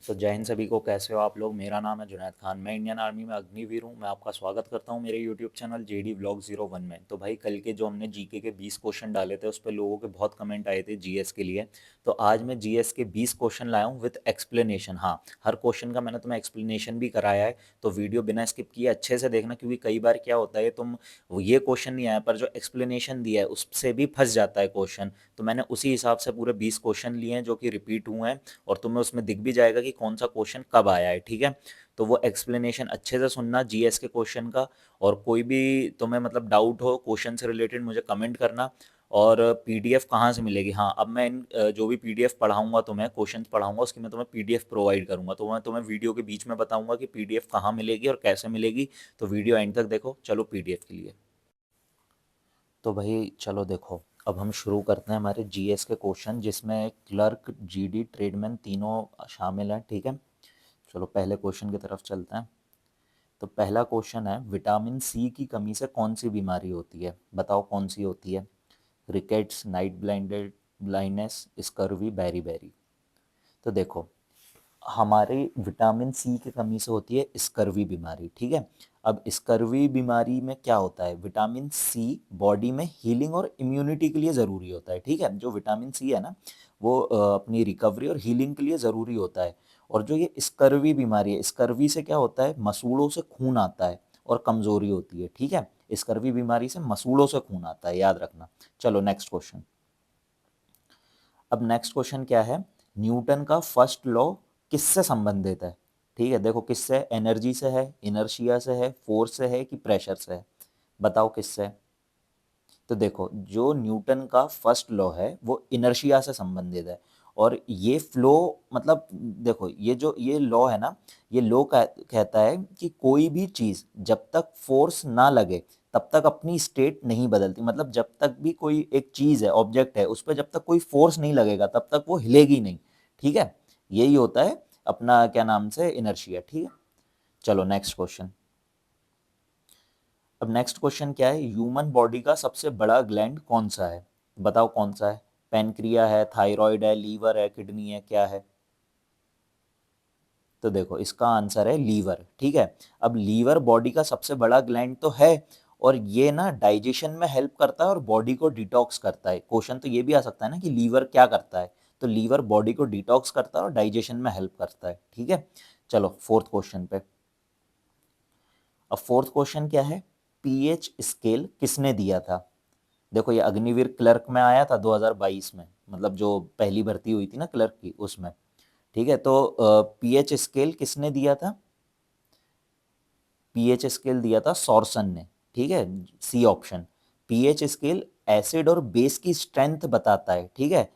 तो जय हिंद सभी को। कैसे हो आप लोग। मेरा नाम है जुनैद खान। मैं इंडियन आर्मी में अग्निवीर हूँ। मैं आपका स्वागत करता हूँ मेरे यूट्यूब चैनल जेडी व्लॉग 01 में। तो भाई कल के जो हमने जीके के 20 क्वेश्चन डाले थे उस पर लोगों के बहुत कमेंट आए थे जीएस के लिए। तो आज मैं जीएस के 20 क्वेश्चन लाया हूँ विद एक्सप्लेनेशन। हाँ, हर क्वेश्चन का मैंने तुम्हें एक्सप्लेनेशन भी कराया है, तो वीडियो बिना स्किप किए अच्छे से देखना, क्योंकि कई बार क्या होता है तुम ये क्वेश्चन नहीं आया पर जो एक्सप्लेनेशन दिया है उससे भी फंस जाता है क्वेश्चन। तो मैंने उसी हिसाब से पूरे 20 क्वेश्चन लिए हैं जो कि रिपीट हुए हैं, और तुम्हें उसमें दिख भी जाएगा कि कौन सा क्वेश्चन कब आया है। ठीक है, तो वो एक्सप्लेनेशन अच्छे से सुनना जीएस के क्वेश्चन का। और कोई भी तुम्हें मतलब डाउट हो क्वेश्चन से रिलेटेड मुझे कमेंट करना। और पीडीएफ कहाँ से मिलेगी, हाँ अब मैं इन जो भी पीडीएफ पढ़ाऊंगा तुम्हें, क्वेश्चन पढ़ाऊंगा उसकी मैं तुम्हें पीडीएफ प्रोवाइड करूंगा। तो मैं तुम्हें वीडियो के बीच में बताऊंगा कि पीडीएफ कहाँ मिलेगी और कैसे मिलेगी। तो वीडियो एंड तक देखो। चलो पीडीएफ के लिए। तो भाई चलो देखो, अब हम शुरू करते हैं हमारे जीएस के क्वेश्चन, जिसमें क्लर्क जीडी ट्रेडमैन तीनों शामिल हैं। ठीक है, चलो पहले क्वेश्चन की तरफ चलते हैं। तो पहला क्वेश्चन है, विटामिन सी की कमी से कौन सी बीमारी होती है। बताओ कौन सी होती है। Rickets, night blinded blindness, scurvy, beriberi. तो देखो, हमारे विटामिन सी की कमी से होती है स्कर्वी बीमारी। ठीक है, अब स्कर्वी बीमारी में क्या होता है, विटामिन सी बॉडी में हीलिंग और इम्यूनिटी के लिए ज़रूरी होता है। ठीक है, जो विटामिन सी है ना वो अपनी रिकवरी और हीलिंग के लिए ज़रूरी होता है। और जो ये स्कर्वी बीमारी है, स्कर्वी से क्या होता है, मसूड़ों से खून आता है और कमज़ोरी होती है। ठीक है, स्कर्वी बीमारी से मसूड़ों से खून आता है, याद रखना। चलो नेक्स्ट क्वेश्चन। अब नेक्स्ट क्वेश्चन क्या है, न्यूटन का फर्स्ट लॉ किससे संबंधित है। ठीक है, देखो किससे, एनर्जी से है, इनर्शिया से है, फोर्स से है कि प्रेशर से है। बताओ किससे। तो देखो, जो न्यूटन का फर्स्ट लॉ है वो इनर्शिया से संबंधित है। और ये फ्लो, मतलब देखो ये जो ये लॉ है ना, ये लॉ कहता है कि कोई भी चीज़ जब तक फोर्स ना लगे तब तक अपनी स्टेट नहीं बदलती। मतलब जब तक भी कोई एक चीज़ है, ऑब्जेक्ट है, उस पर जब तक कोई फोर्स नहीं लगेगा तब तक वो हिलेगी नहीं। ठीक है, यही होता है अपना क्या नाम से, इनर्शिया। ठीक है, चलो नेक्स्ट क्वेश्चन। अब नेक्स्ट क्वेश्चन क्या है, ह्यूमन बॉडी का सबसे बड़ा ग्लैंड कौन सा है। बताओ कौन सा है। पेनक्रिया है, थायराइड है, लीवर है, किडनी है, क्या है। तो देखो इसका आंसर है लीवर। ठीक है, अब लीवर बॉडी का सबसे बड़ा ग्लैंड तो है, और ये ना डाइजेशन में हेल्प करता है और बॉडी को डिटॉक्स करता है। क्वेश्चन तो ये भी आ सकता है ना कि लीवर क्या करता है। तो लीवर बॉडी को डिटॉक्स करता है और डाइजेशन में हेल्प करता है। ठीक है, चलो फोर्थ क्वेश्चन पे। अब फोर्थ क्वेश्चन क्या है, पीएच स्केल किसने दिया था। देखो ये अग्निवीर क्लर्क में आया था 2022 में, मतलब जो पहली भर्ती हुई थी ना क्लर्क की, उसमें। ठीक है, तो पीएच स्केल किसने दिया था। पीएच स्केल दिया था सॉर्सन ने। ठीक है, C option. PH scale acid और बेस की स्ट्रेंथ बताता है। ठीक है,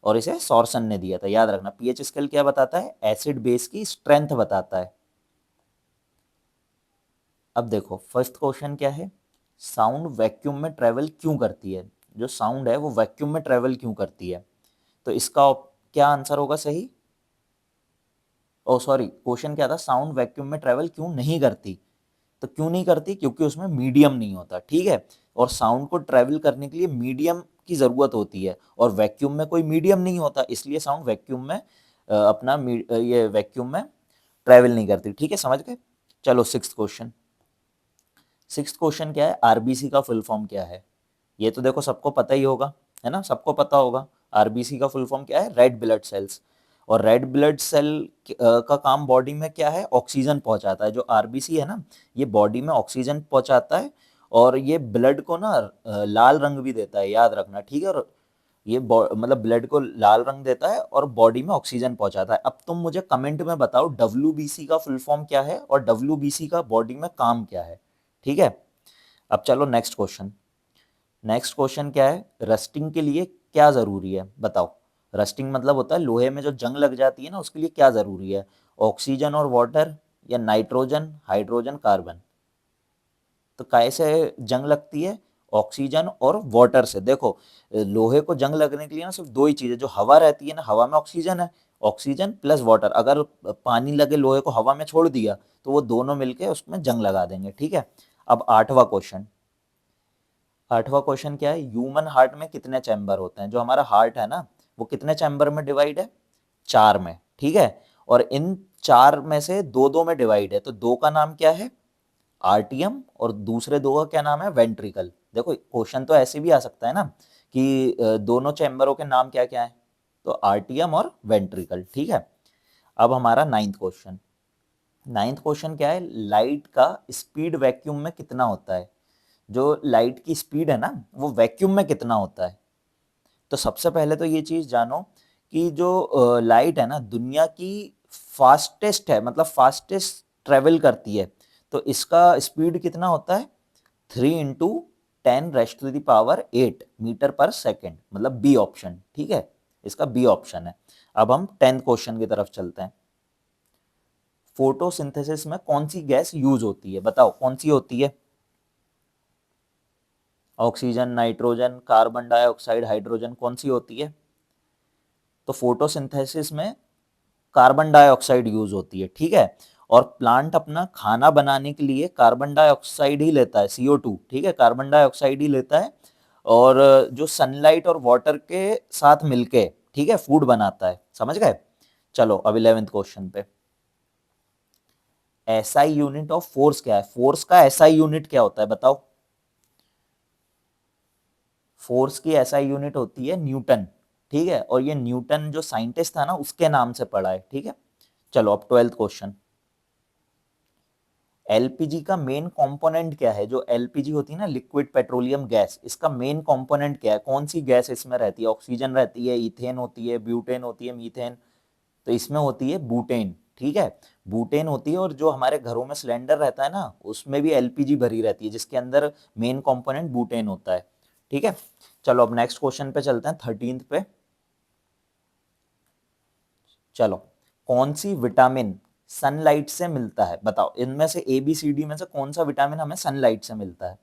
और इसे सॉर्सन ने दिया था, याद रखना। पीएच स्केल क्या बताता है, एसिड बेस की स्ट्रेंथ बताता है। अब देखो फर्स्ट क्वेश्चन क्या है, साउंड वैक्यूम में ट्रेवल क्यों करती है। जो साउंड है वो वैक्यूम में ट्रेवल क्यों करती है। तो इसका क्या आंसर होगा सही। ओ सॉरी, क्वेश्चन क्या था, साउंड वैक्यूम में ट्रेवल क्यों नहीं करती। तो क्यों नहीं करती, क्योंकि उसमें मीडियम नहीं होता। ठीक है, और साउंड को ट्रेवल करने के लिए मीडियम की ज़रूरत होती है, और वैक्यूम में कोई मीडियम नहीं होता, इसलिए साउंड वैक्यूम में ये वैक्यूम में ट्रेवल नहीं करती। ठीक है, समझ गए। चलो सिक्स्थ क्वेश्चन। सिक्स्थ क्वेश्चन क्या है, आरबीसी का फुल फॉर्म क्या है। ये तो देखो सबको पता ही होगा, है ना, सबको पता होगा। आरबीसी का फुल फॉर्म क्या है, रेड ब्लड सेल्स। और रेड ब्लड सेल का काम बॉडी में क्या है, ऑक्सीजन पहुंचाता है। जो आरबीसी है ना, ये बॉडी में ऑक्सीजन पहुंचाता है, और ये ब्लड को ना लाल रंग भी देता है, याद रखना। ठीक है, और ये मतलब ब्लड को लाल रंग देता है और बॉडी में ऑक्सीजन पहुंचाता है। अब तुम मुझे कमेंट में बताओ डब्ल्यूबीसी का फुल फॉर्म क्या है और डब्ल्यूबीसी का बॉडी में काम क्या है। ठीक है, अब चलो नेक्स्ट क्वेश्चन। नेक्स्ट क्वेश्चन क्या है, रस्टिंग के लिए क्या ज़रूरी है। बताओ, रस्टिंग मतलब होता है लोहे में जो जंग लग जाती है ना, उसके लिए क्या ज़रूरी है। ऑक्सीजन और वाटर, या नाइट्रोजन, हाइड्रोजन, कार्बन। तो कैसे जंग लगती है, ऑक्सीजन और वाटर से। देखो लोहे को जंग लगने के लिए ना सिर्फ दो ही चीज़ें, जो हवा रहती है ना, हवा में ऑक्सीजन है, ऑक्सीजन प्लस वाटर। अगर पानी लगे लोहे को हवा में छोड़ दिया तो वो दोनों मिलके उसमें जंग लगा देंगे। ठीक है, अब आठवां क्वेश्चन। आठवां क्वेश्चन क्या है, ह्यूमन हार्ट में कितने चैम्बर होते हैं। जो हमारा हार्ट है ना वो कितने चैम्बर में डिवाइड है, चार में। ठीक है, और इन 4 में से 2-2 में डिवाइड है, तो 2 का नाम क्या है? आर्टियम, और दूसरे 2 का क्या नाम है? वेंट्रिकल। देखो क्वेश्चन तो ऐसे भी आ सकता है ना कि दोनों चैम्बरों के नाम क्या-क्या हैं? तो आर्टियम और वेंट्रिकल, ठीक है? अब हमारा 9th क्वेश्चन। 9th क्वेश्चन क्या है? लाइट का स्पीड वैक्यूम में कितना होता है? जो लाइट की स्पीड है ना, वो वैक्यूम में कितना होता है? तो सबसे पहले तो ये चीज जानो कि जो लाइट है ना, दुनिया की फास्टेस्ट है, मतलब फास्टेस्ट ट्रेवल करती है, तो इसका स्पीड कितना होता है? 3 × 10⁻⁸ मीटर पर सेकेंड, मतलब बी ऑप्शन, ठीक है? इसका बी ऑप्शन है। अब हम 10th क्वेश्चन की तरफ चलते हैं। फोटोसिंथेसिस में कौन सी गैस यूज होती है? बताओ कौन सी होती है? Oxygen, nitrogen, carbon dioxide, hydrogen, कौन सी होती है? तो फोटोसिंथेसिस में कार्बन डाइऑक्साइड यूज होती है, ठीक है? और प्लांट अपना खाना बनाने के लिए कार्बन डाइऑक्साइड ही लेता है, CO2, ठीक है? कार्बन डाइऑक्साइड ही लेता है, और जो सनलाइट और वाटर के साथ मिलके, ठीक है, फूड बनाता है। समझ गए? चलो अब 11th क्वेश्चन पे। एसआई यूनिट ऑफ फोर्स क्या है? फोर्स का एसआई यूनिट क्या होता है? बताओ। फोर्स की एसआई यूनिट होती है न्यूटन, ठीक है? और ये न्यूटन जो साइंटिस्ट था ना, उसके नाम से पड़ा है, ठीक है? चलो अब 12th क्वेश्चन। एलपीजी का मेन कंपोनेंट क्या है? जो एलपीजी होती है ना, लिक्विड पेट्रोलियम गैस, इसका मेन कंपोनेंट क्या है? कौन सी गैस इसमें रहती है? ऑक्सीजन रहती है, इथेन होती है, ब्यूटेन होती है, मीथेन? तो इसमें होती है बूटेन, ठीक है? बूटेन होती है, और जो हमारे घरों में सिलेंडर रहता है ना, उसमें भी एलपीजी भरी रहती है, जिसके अंदर मेन कंपोनेंट बूटेन होता है, ठीक है? चलो अब नेक्स्ट क्वेश्चन पे चलते हैं, 13th पे। चलो, कौन सी विटामिन सनलाइट से मिलता है? बताओ इनमें से ए बी सी डी में से कौन सा विटामिन हमें सनलाइट से मिलता है?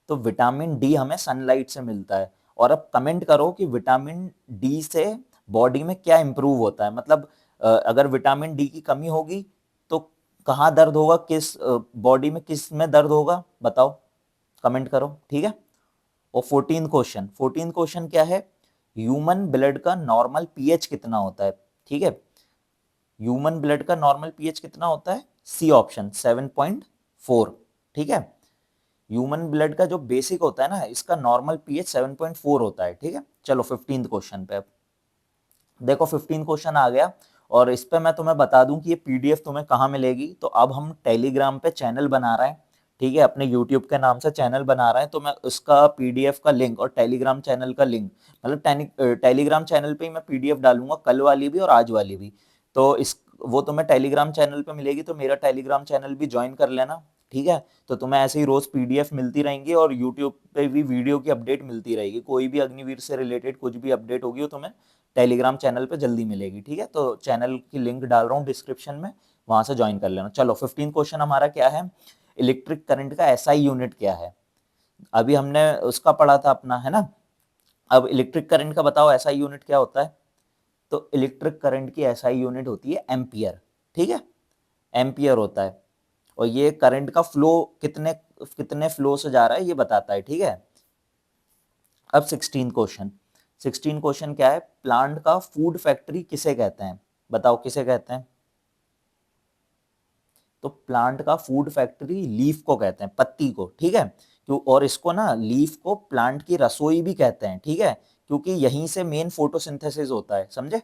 तो विटामिन डी हमें सनलाइट से मिलता है। और अब कमेंट करो कि विटामिन डी से बॉडी में क्या इंप्रूव होता है, मतलब अगर विटामिन डी की कमी होगी तो कहाँ दर्द होगा, किस बॉडी में, किस में दर्द होगा? बताओ, कमेंट करो, ठीक है? और 14th क्वेश्चन क्या है? ह्यूमन ब्लड का नॉर्मल पीएच कितना होता है? ठीक है, ह्यूमन ब्लड का नॉर्मल पीएच कितना होता है? सी ऑप्शन, 7.4, ठीक है? ह्यूमन ब्लड का जो बेसिक होता है ना, इसका नॉर्मल पीएच 7.4 होता है, ठीक है? चलो 15th क्वेश्चन पे। अब देखो 15th क्वेश्चन आ गया, और इस पे मैं तुम्हें बता दूं कि ये पीडीएफ तुम्हें कहाँ मिलेगी। तो अब हम टेलीग्राम पे चैनल बना रहे हैं, ठीक है? अपने यूट्यूब के नाम से चैनल बना रहे हैं, तो मैं उसका पीडीएफ का लिंक और टेलीग्राम चैनल का लिंक, मतलब टेलीग्राम चैनल पे ही मैं पीडीएफ डालूंगा, कल वाली भी और आज वाली भी। तो इस वो तुम्हें टेलीग्राम चैनल पे मिलेगी, तो मेरा टेलीग्राम चैनल भी ज्वाइन कर लेना, ठीक है? तो तुम्हें ऐसे ही रोज पीडीएफ मिलती रहेंगी, और यूट्यूब पे भी वीडियो की अपडेट मिलती रहेगी। कोई भी अग्निवीर से रिलेटेड कुछ भी अपडेट होगी वो तुम्हें टेलीग्राम चैनल पे जल्दी मिलेगी, ठीक है? तो चैनल की लिंक डाल रहा हूँ डिस्क्रिप्शन में, वहां से ज्वाइन कर लेना। चलो 15 क्वेश्चन हमारा क्या है? इलेक्ट्रिक करंट का एसआई यूनिट क्या है? अभी हमने उसका पढ़ा था अपना, है ना? अब इलेक्ट्रिक करंट का बताओ एसआई यूनिट क्या होता है? तो इलेक्ट्रिक करंट की एसआई यूनिट होती है एम्पियर, ठीक है? एम्पियर होता है, और ये करंट का फ्लो कितने कितने फ्लो से जा रहा है ये बताता है, ठीक है? अब 16 क्वेश्चन क्या है? प्लांट का फूड फैक्ट्री किसे कहते हैं? बताओ किसे कहते हैं? तो प्लांट का फूड फैक्ट्री लीफ को कहते हैं, पत्ती को, ठीक है? क्यों? और इसको ना, लीफ को प्लांट की रसोई भी कहते हैं, ठीक है? क्योंकि यहीं से मेन फोटोसिंथेसिस होता है, समझे?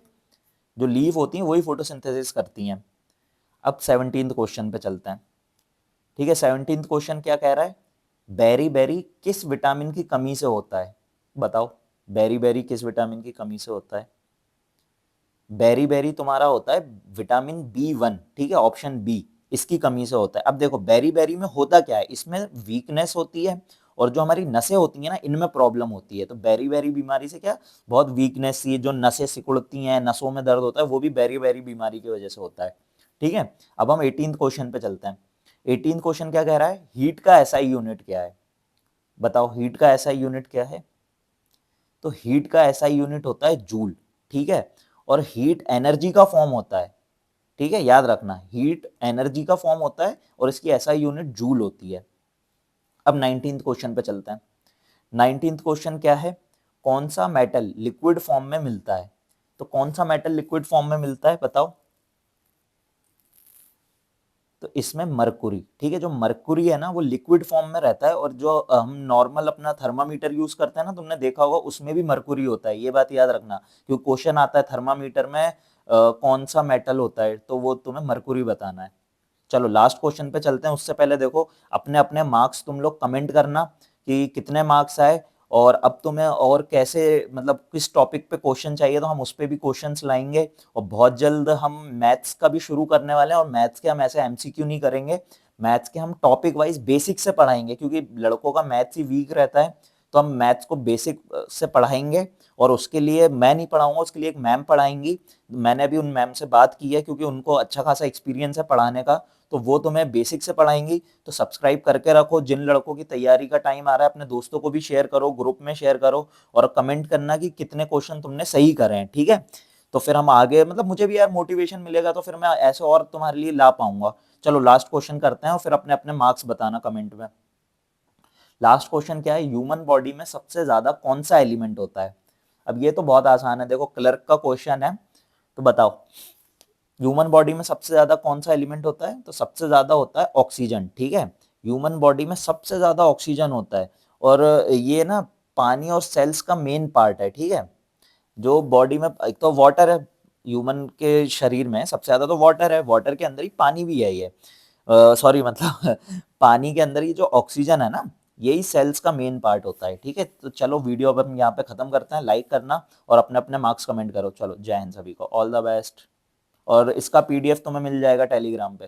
जो लीफ होती हैं वही फोटोसिंथेसिस करती हैं। अब 17th क्वेश्चन पे चलते हैं, ठीक है? 17th क्वेश्चन क्या कह रहा है? बेरी बेरी किस विटामिन की कमी से होता है? बताओ, बेरी बेरी किस विटामिन की कमी से होता है? बेरी बेरी तुम्हारा होता है विटामिन B1, ठीक है? ऑप्शन बी, इसकी कमी से होता है। अब देखो बेरी बेरी में होता क्या है, इसमें वीकनेस होती है, और जो हमारी नसें होती हैं ना, इनमें प्रॉब्लम होती है। तो बेरी बेरी बीमारी से क्या, बहुत वीकनेस, ये जो नसें सिकुड़ती हैं, नसों में दर्द होता है, वो भी बेरी बेरी बीमारी की वजह से होता है, ठीक है? अब हम 18th क्वेश्चन पे चलते हैं। 18th क्वेश्चन क्या कह रहा है? हीट का एसआई यूनिट क्या है? बताओ, हीट का एसआई यूनिट क्या है? तो हीट का एसआई यूनिट होता है जूल, ठीक है? और हीट एनर्जी का फॉर्म होता है, ठीक है? याद रखना, हीट एनर्जी का फॉर्म होता है, और इसकी एसआई यूनिट जूल होती है। अब 19th क्वेश्चन पे चलते हैं। 19th क्वेश्चन क्या है? कौन सा मेटल लिक्विड फॉर्म में मिलता है? तो कौन सा मेटल लिक्विड फॉर्म में मिलता है, बताओ? तो इसमें मरकुरी, ठीक है, जो मरकुरी है ना वो लिक्विड फॉर्म में रहता है, और जो हम नॉर्मल अपना थर्मामीटर यूज करते हैं ना, तुमने देखा होगा उसमें भी मरकुरी होता है, ये बात याद रखना, क्योंकि क्वेश्चन आता है थर्मामीटर में कौन सा मेटल होता है, तो वो तुम्हें मरकुरी बताना है। चलो लास्ट क्वेश्चन पे चलते हैं, उससे पहले देखो अपने अपने मार्क्स तुम लोग कमेंट करना कि कितने मार्क्स आए, और अब तुम्हें और कैसे, मतलब किस टॉपिक पे क्वेश्चन चाहिए, तो हम उस पे भी क्वेश्चंस लाएंगे। और बहुत जल्द हम मैथ्स का भी शुरू करने वाले हैं, और मैथ्स के हम ऐसे एमसीक्यू नहीं करेंगे, मैथ्स के हम टॉपिक वाइज बेसिक से पढ़ाएंगे, क्योंकि लड़कों का मैथ्स ही वीक रहता है, तो हम मैथ्स को बेसिक से पढ़ाएंगे। और उसके लिए मैं नहीं पढ़ाऊंगा, उसके लिए एक मैम पढ़ाएंगी, मैंने अभी उन मैम से बात की है, क्योंकि उनको अच्छा खासा एक्सपीरियंस है पढ़ाने का, तो वो तुम्हें बेसिक से पढ़ाएंगी। तो सब्सक्राइब करके रखो, जिन लड़कों की तैयारी का टाइम आ रहा है अपने दोस्तों को भी शेयर करो, ग्रुप में शेयर करो, और कमेंट करना कि कितने क्वेश्चन तुमने सही करे हैं, ठीक है। तो फिर हम आगे, मतलब मुझे भी यार मोटिवेशन मिलेगा, तो फिर मैं ऐसे और तुम्हारे लिए ला पाऊंगा। चलो लास्ट क्वेश्चन करते हैं, और फिर अपने अपने मार्क्स बताना कमेंट में। लास्ट क्वेश्चन क्या है, ह्यूमन बॉडी में सबसे ज्यादा कौन सा एलिमेंट होता है। अब ये तो बहुत आसान है, देखो क्लर्क का क्वेश्चन है, तो बताओ ह्यूमन बॉडी में सबसे ज्यादा कौन सा एलिमेंट होता है, तो सबसे ज्यादा होता है ऑक्सीजन, ठीक है। ह्यूमन बॉडी में सबसे ज्यादा ऑक्सीजन होता है, और ये ना पानी और सेल्स का मेन पार्ट है, ठीक है। जो बॉडी में एक तो वाटर है, ह्यूमन के शरीर में सबसे ज्यादा तो वाटर है, वाटर के अंदर ही पानी भी है, ये सॉरी मतलब पानी के अंदर ही जो ऑक्सीजन है ना, यही सेल्स का मेन पार्ट होता है, ठीक है। तो चलो वीडियो अब हम यहाँ पे खत्म करते हैं, लाइक करना और अपने अपने मार्क्स कमेंट करो। चलो जय हिंद सभी को, ऑल द बेस्ट। और इसका पीडीएफ तुम्हें मिल जाएगा टेलीग्राम पे।